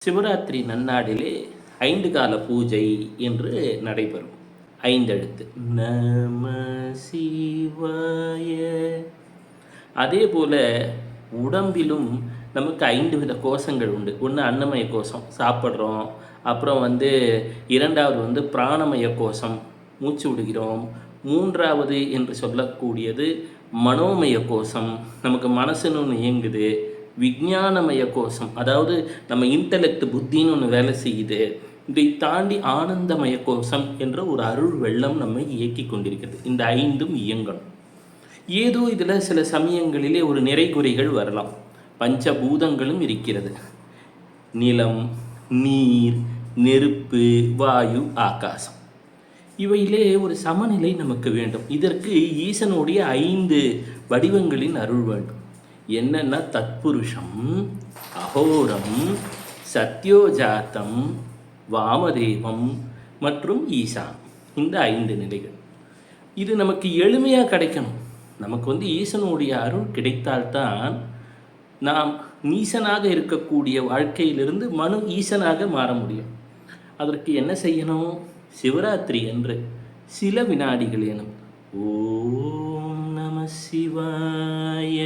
சிவராத்திரி நன்னாளிலே 5 கால பூஜை என்று நடைபெறும். 5 எழுத்து. நம சிவாய. அதேபோல உடம்பிலும் நமக்கு 5 வித கோஷங்கள் உண்டு. ஒன்று அன்னமய கோஷம், சாப்பிட்றோம். அப்புறம் 2வது பிராணமய கோஷம், மூச்சு விடுகிறோம். 3வது என்று சொல்லக்கூடியது மனோமய கோஷம், நமக்கு மனசுன்னு ஒன்று இயங்குது. விஞ்ஞானமய கோஷம், அதாவது நம்ம இன்டலெக்ட் புத்தின்னு ஒன்று வேலை செய்யுது. இதை தாண்டி ஆனந்தமய கோஷம் என்ற ஒரு அருள் வெள்ளம் நம்மை இயக்கி கொண்டிருக்கிறது. இந்த 5ம் இயங்கணும். ஏதோ இதில் சில சமயங்களிலே ஒரு நிறைகுறைகள் வரலாம். பஞ்சபூதங்களும் இருக்கிறது. நிலம், நீர், நெருப்பு, வாயு, ஆகாசம். இவையிலே ஒரு சமநிலை நமக்கு வேண்டும். இதற்கு ஈசனுடைய 5 வடிவங்களின் அருள் வேண்டும். என்னன்னா தத்புருஷம், அகோரம், சத்யோஜாத்தம், வாமதேவம் மற்றும் ஈசான். இந்த 5 நிலைகள். இது நமக்கு எளிமையாக கிடைக்கணும். நமக்கு ஈசனுடைய அருள் கிடைத்தால்தான் நாம் நீசனாக இருக்கக்கூடிய வாழ்க்கையிலிருந்து மனு ஈசனாக மாற முடியும். அதற்கு என்ன செய்யணும்? சிவராத்திரி என்று சில வினாடிகள் எனும் ஓம் நம சிவாய